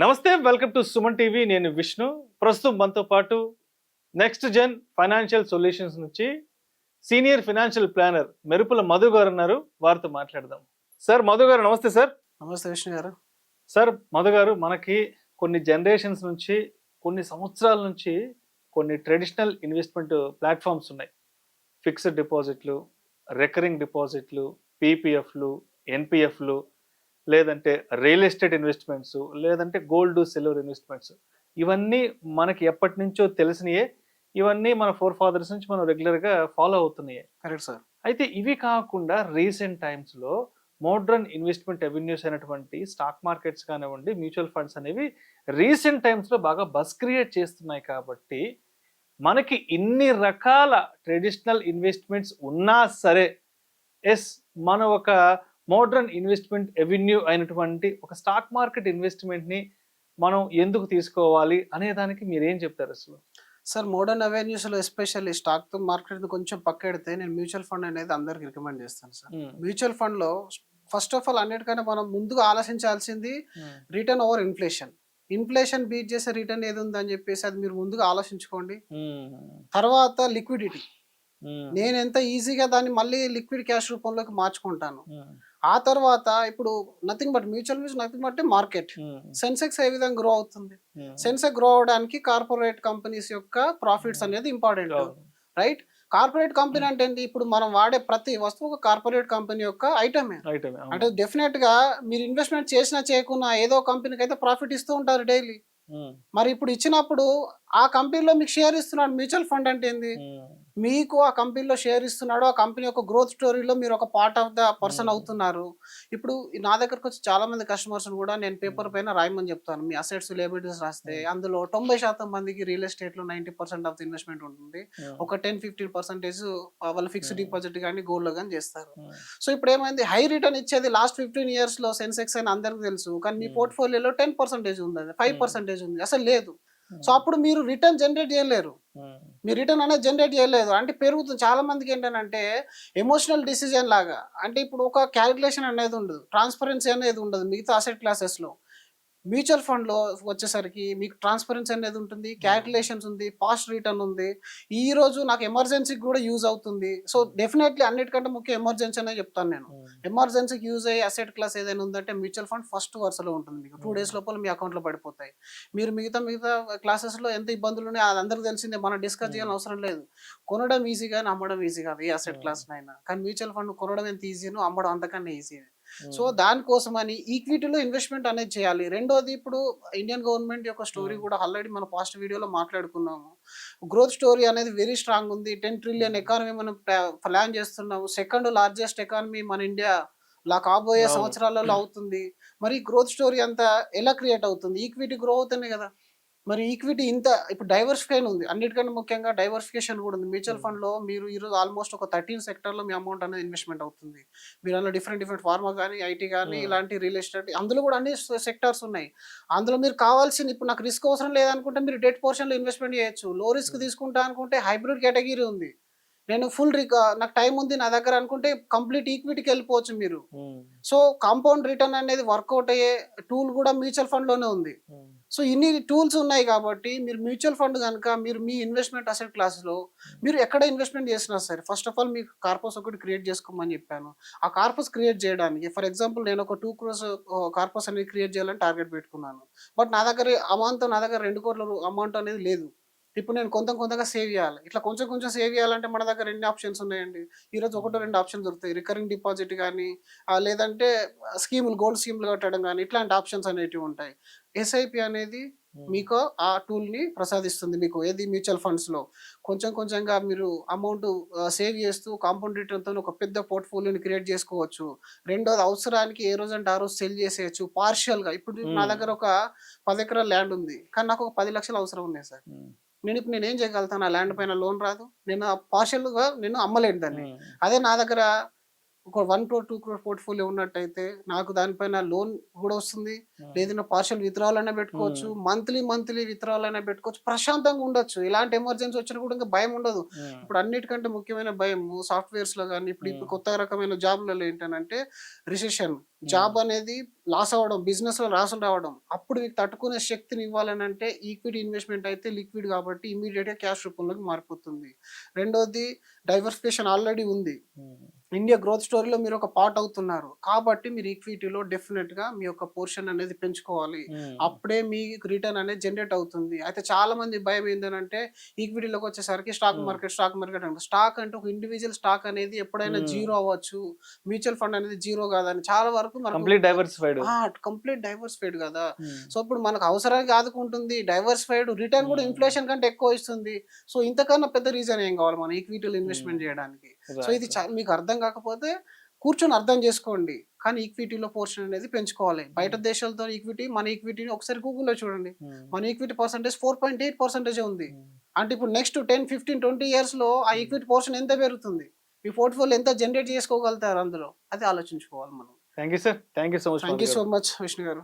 నమస్తే, welcome to Suman TV. నేను విష్ణు. ప్రస్తుతం మనతో పాటు నెక్స్ట్ జెన్ ఫైనాన్షియల్ సొల్యూషన్స్ నుంచి సీనియర్ ఫైనాన్షియల్ ప్లానర్ మెరుపుల మధు గారు ఉన్నారు. వారితో మాట్లాడదాం. సార్ మధు గారు నమస్తే. సార్ నమస్తే విష్ణు గారు. సార్ మధు గారు, మనకి కొన్ని జనరేషన్స్ నుంచి కొన్ని సంవత్సరాల నుంచి కొన్ని ట్రెడిషనల్ ఇన్వెస్ట్మెంట్ ప్లాట్ఫామ్స్ ఉన్నాయి. ఫిక్స్డ్ డిపాజిట్లు, రికరింగ్ డిపాజిట్లు, పీపీఎఫ్లు, ఎన్పిఎఫ్లు, లేదంటే రియల్ ఎస్టేట్ ఇన్వెస్ట్మెంట్స్, లేదంటే గోల్డ్ సిల్వర్ ఇన్వెస్ట్మెంట్స్. ఇవన్నీ మనకి ఎప్పటి నుంచో తెలిసినయే. ఇవన్నీ మన ఫోర్ ఫాదర్స్ నుంచి మనం రెగ్యులర్గా ఫాలో అవుతున్నాయి. Correct sir. అయితే ఇవి కాకుండా రీసెంట్ టైమ్స్లో మోడ్రన్ ఇన్వెస్ట్మెంట్ అవెన్యూస్ అయినటువంటి స్టాక్ మార్కెట్స్ కానివ్వండి, మ్యూచువల్ ఫండ్స్ అనేవి రీసెంట్ టైమ్స్లో బాగా బస్ క్రియేట్ చేస్తున్నాయి. కాబట్టి మనకి ఇన్ని రకాల ట్రెడిషనల్ ఇన్వెస్ట్మెంట్స్ ఉన్నా సరే, మన ఒక మోడ్రన్ ఇన్వెస్ట్మెంట్ ఎవెన్యూ అయినటువంటి ఒక స్టాక్ మార్కెట్ ఇన్వెస్ట్మెంట్ని మనం ఎందుకు తీసుకోవాలి అనే దానికి మీరు ఏం చెప్తారు అసలు? సార్, మోడర్న్ అవెన్యూస్లో ఎస్పెషల్లీ స్టాక్ మార్కెట్ కొంచెం పక్కెడితే నేను మ్యూచువల్ ఫండ్ అనేది అందరికి రికమెండ్ చేస్తాను సార్. మ్యూచువల్ ఫండ్లో ఫస్ట్ ఆఫ్ ఆల్ అన్నిటికన్నా మనం ముందుగా ఆలోచించాల్సింది return over inflation. Inflation beat చేసే రిటర్న్ ఏది ఉందని చెప్పేసి అది మీరు ముందుగా ఆలోచించుకోండి. తర్వాత లిక్విడిటీ, నేను ఎంత ఈజీగా దాన్ని మళ్ళీ లిక్విడ్ క్యాష్ రూపంలోకి మార్చుకుంటాను. ఆ తర్వాత ఇప్పుడు nothing but mutual funds, nothing but market. Sensex ఏ విధంగా గ్రో అవుతుంది? సెన్సెక్స్ గ్రో అవడానికి కార్పొరేట్ కంపెనీస్ యొక్క ప్రాఫిట్స్ అనేది ఇంపార్టెంట్, రైట్? కార్పొరేట్ కంపెనీ అంటే ఏంటి? ఇప్పుడు మనం వాడే ప్రతి వస్తువు ఒక కార్పొరేట్ కంపెనీ యొక్క ఐటమే. అంటే డెఫినెట్ గా మీరు ఇన్వెస్ట్మెంట్ చేసినా చేయకున్నా ఏదో కంపెనీకి అయితే ప్రాఫిట్ ఇస్తూ ఉంటారు డైలీ. మరి ఇప్పుడు ఇచ్చినప్పుడు ఆ కంపెనీలో మీకు షేర్ ఇస్తున్నాడు. మ్యూచువల్ ఫండ్ అంటే ఏంది? మీకు ఆ కంపెనీలో షేర్ ఇస్తున్నాడు. ఆ కంపెనీ యొక్క గ్రోత్ స్టోరీలో మీరు ఒక పార్ట్ ఆఫ్ ద పర్సన్ అవుతున్నారు. ఇప్పుడు నా దగ్గరకు వచ్చి చాలా మంది కస్టమర్స్ కూడా నేను పేపర్ పైన రాయమని చెప్తాను. మీ అసెట్స్ లయబిలిటీస్ రాస్తే అందులో 90% మందికి రియల్ ఎస్టేట్ లో 90% ఆఫ్ ద ఇన్వెస్ట్మెంట్ ఉంటుంది. ఒక 10-15% వాళ్ళు ఫిక్స్డ్ డిపాజిట్ కానీ గోల్డ్ లో కానీ చేస్తారు. సో ఇప్పుడు ఏమైంది? హై రిటర్న్ ఇచ్చేది లాస్ట్ 15 years లో సెన్సెక్స్ అని అందరికి తెలుసు. కానీ మీ పోర్ట్ఫోలియోలో 10% ఉంది, 5% ఉంది, అసలు లేదు. సో అప్పుడు మీరు రిటర్న్ జనరేట్ చేయలేరు. మీరు రిటర్న్ అనేది జనరేట్ చేయలేదు అంటే పెరుగుతుంది. చాలా మందికి ఏంటంటే ఎమోషనల్ డిసిజన్ లాగా, అంటే ఇప్పుడు ఒక క్యాలిక్యులేషన్ అనేది ఉండదు, ట్రాన్స్పరెన్సీ అనేది ఉండదు మిగతా అసెట్ క్లాసెస్లో. మ్యూచువల్ ఫండ్లో వచ్చేసరికి మీకు ట్రాన్స్పరెన్సీ అనేది ఉంటుంది, క్యాలిక్యులేషన్స్ ఉంది, పాస్ట్ రిటర్న్ ఉంది. ఈ రోజు నాకు ఎమర్జెన్సీకి కూడా యూజ్ అవుతుంది. సో డెఫినెట్లీ అన్నిటికంటే ముఖ్యం ఎమర్జెన్సీ అనే చెప్తాను నేను. ఎమర్జెన్సీకి యూజ్ అయ్యే అసెట్ క్లాస్ ఏదైనా ఉందంటే మ్యూచువల్ ఫండ్ ఫస్ట్ వరుసలో ఉంటుంది. మీకు 2 days లోపల మీ అకౌంట్లో పడిపోతాయి. మీరు మిగతా క్లాసెస్లో ఎంత ఇబ్బందులు ఉన్నాయి అది అందరికి తెలిసిందే, మనం డిస్కస్ చేయాలని అవసరం లేదు. కొనడం ఈజీ కానీ అమ్మడం ఈజీ కాదు ఏ అసెట్ క్లాస్నైనా. కానీ మ్యూచువల్ ఫండ్ కొనడం ఎంత ఈజీనో అమ్మడం అంతకన్నా ఈజీ. సో దానికోసమని ఈక్విటీలో ఇన్వెస్ట్మెంట్ అనేది చేయాలి. రెండోది, ఇప్పుడు ఇండియన్ గవర్నమెంట్ యొక్క స్టోరీ కూడా ఆల్రెడీ మన పాస్ట్ వీడియోలో మాట్లాడుకున్నాము. గ్రోత్ స్టోరీ అనేది వెరీ స్ట్రాంగ్ ఉంది. 10 trillion ఎకానమీ మనం ప్లాన్ చేస్తున్నాము. సెకండ్ లార్జెస్ట్ ఎకానమీ మన ఇండియా కాబోయే సంవత్సరాలలో అవుతుంది. మరి గ్రోత్ స్టోరీ అంతా ఎలా క్రియేట్ అవుతుంది? ఈక్విటీ గ్రో అవుతుంది కదా. మరి ఈక్విటీ ఇంత ఇప్పుడు డైవర్సిఫికేషన్ ఉంది, అన్నిటికన్నా ముఖ్యంగా డైవర్సిఫికేషన్ కూడా ఉంది. మ్యూచువల్ ఫండ్లో మీరు ఈరోజు ఆల్మోస్ట్ ఒక 13 sectorలో మీ అమౌంట్ అనేది ఇన్వెస్ట్మెంట్ అవుతుంది. మీరు అందులో డిఫరెంట్ ఫార్మా కానీ, ఐటీ కానీ, ఇలాంటి రియల్ ఎస్టేట్, అందులో కూడా అన్ని సెక్టార్స్ ఉన్నాయి. అందులో మీరు కావాల్సింది, ఇప్పుడు నాకు రిస్క్ అవసరం లేదనుకుంటే మీరు డెట్ పోర్షన్లో ఇన్వెస్ట్మెంట్ చేయొచ్చు. లో రిస్క్ తీసుకుంటా అనుకుంటే హైబ్రిడ్ కేటగిరీ ఉంది. నేను నాకు టైం ఉంది నా దగ్గర అనుకుంటే కంప్లీట్ ఈక్విటీకి వెళ్ళిపోవచ్చు మీరు. సో కాంపౌండ్ రిటర్న్ అనేది వర్కౌట్ అయ్యే టూల్ కూడా మ్యూచువల్ ఫండ్లోనే ఉంది. సో ఇన్ని టూల్స్ ఉన్నాయి కాబట్టి మీరు మ్యూచువల్ ఫండ్ కనుక మీరు మీ ఇన్వెస్ట్మెంట్ అసెట్ క్లాస్లో మీరు ఎక్కడ ఇన్వెస్ట్మెంట్ చేసినా సరే ఫస్ట్ ఆఫ్ ఆల్ మీకు కార్పస్ ఒకటి క్రియేట్ చేసుకోమని చెప్పాను. ఆ కార్పస్ క్రియేట్ చేయడానికి ఫర్ ఎగ్జాంపుల్ నేను ఒక 2 crores కార్పస్ అనేది క్రియేట్ చేయాలని టార్గెట్ పెట్టుకున్నాను. బట్ నా దగ్గర 2 crore అమౌంట్ అనేది లేదు. ఇప్పుడు నేను కొంతగా సేవ్ చేయాలి. ఇట్లా కొంచెం సేవ్ చేయాలంటే మన దగ్గర ఎన్ని ఆప్షన్స్ ఉన్నాయండి? ఈరోజు 1-2 ఆప్షన్స్ దొరుకుతాయి. రికరింగ్ డిపాజిట్ కానీ, లేదంటే స్కీములు, గోల్డ్ స్కీములు కట్టడం కానీ, ఇట్లాంటి ఆప్షన్స్ అనేటివి ఉంటాయి. ఎస్ఐపి అనేది మీకు ఆ టూల్ని ప్రసాదిస్తుంది. మీకు ఏది మ్యూచువల్ ఫండ్స్లో కొంచెంగా మీరు అమౌంట్ సేవ్ చేస్తూ కాంపౌండ్ రిటర్న్తో ఒక పెద్ద పోర్ట్ఫోలియోని క్రియేట్ చేసుకోవచ్చు. రెండోది, అవసరానికి ఏ రోజు అంటే ఆ రోజు సెల్ చేసేయచ్చు పార్షియల్గా. ఇప్పుడు నా దగ్గర ఒక 10 ఎకరాల ల్యాండ్ ఉంది, కానీ నాకు ఒక 10 లక్షలు అవసరం ఉన్నాయి సార్. నేను ఏం చేయగలుగుతాను? ఆ ల్యాండ్ పైన లోన్ రాదు, నేను పార్షియల్గా నేను అమ్మలేను దాన్ని. అదే నా దగ్గర ఒక 1 crore 2 crore పోర్ట్ఫోలియో ఉన్నట్టయితే నాకు దానిపైన లోన్ కూడా వస్తుంది. లేదన్నా పార్షియల్ విత్డ్రావల్ అయినా పెట్టుకోవచ్చు, మంత్లీ విత్డ్రావల్ అయినా పెట్టుకోవచ్చు, ప్రశాంతంగా ఉండొచ్చు. ఎలాంటి ఎమర్జెన్సీ వచ్చినా కూడా ఇంకా భయం ఉండదు. ఇప్పుడు అన్నిటికంటే ముఖ్యమైన భయం సాఫ్ట్వేర్స్ లో కానీ, ఇప్పుడు కొత్త రకమైన జాబ్లలో ఏంటంటే రిసెషన్, జాబ్ అనేది లాస్ అవ్వడం, బిజినెస్ లో లాస్ రావడం, అప్పుడు మీకు తట్టుకునే శక్తిని ఇవ్వాలని అంటే ఈక్విటీ ఇన్వెస్ట్మెంట్ అయితే లిక్విడ్ కాబట్టి ఇమీడియట్ గా క్యాష్ రూపంలోకి మారిపోతుంది. రెండోది డైవర్సిఫికేషన్ ఆల్రెడీ ఉంది. ఇండియా గ్రోత్ స్టోరీలో మీరు ఒక పార్ట్ అవుతున్నారు కాబట్టి మీరు ఈక్విటీలో డెఫినెట్ గా మీ యొక్క పోర్షన్ అనేది పెంచుకోవాలి. అప్పుడే మీకు రిటర్న్ అనేది జనరేట్ అవుతుంది. అయితే చాలా మంది భయం ఏంటంటే ఈక్విటీలోకి వచ్చేసరికి స్టాక్ మార్కెట్ అంటే స్టాక్ అంటే ఒక ఇండివిజువల్ స్టాక్ అనేది ఎప్పుడైనా జీరో అవ్వచ్చు, మ్యూచువల్ ఫండ్ అనేది జీరో కాదని చాలా వరకు కంప్లీట్ డైవర్సిఫైడ్ కదా. సో ఇప్పుడు మనకు అవసరానికి ఆదుకుంటుంది, డైవర్సిఫైడ్, రిటర్న్ కూడా ఇన్ఫ్లేషన్ కంటే ఎక్కువ ఇస్తుంది. సో ఇంతకన్నా పెద్ద రీజన్ ఏం కావాలి మనం ఈక్విటీలో ఇన్వెస్ట్మెంట్ చేయడానికి. సో ఇది మీకు అర్థం కాకపోతే కూర్చొని అర్థం చేసుకోండి. కానీ ఈక్విటీలో పోర్షన్ అనేది పెంచుకోవాలి. బయట దేశాలతో ఈక్విటీ మన ఈక్విటీని ఒకసారి గూగుల్లో చూడండి. మన ఈక్విటీ పర్సెంటేజ్ 4.8% ఉంది. అంటే ఇప్పుడు నెక్స్ట్ 10, 15, 20 years లో ఆ ఈక్విటీ పోర్షన్ ఎంత పెరుగుతుంది, మీ పోర్ట్ఫోలియో ఎంత జనరేట్ చేసుకోగలుగుతారు అందులో, అది ఆలోచించుకోవాలి మనం. Thank you sir, thank you so much Vishnu గారు.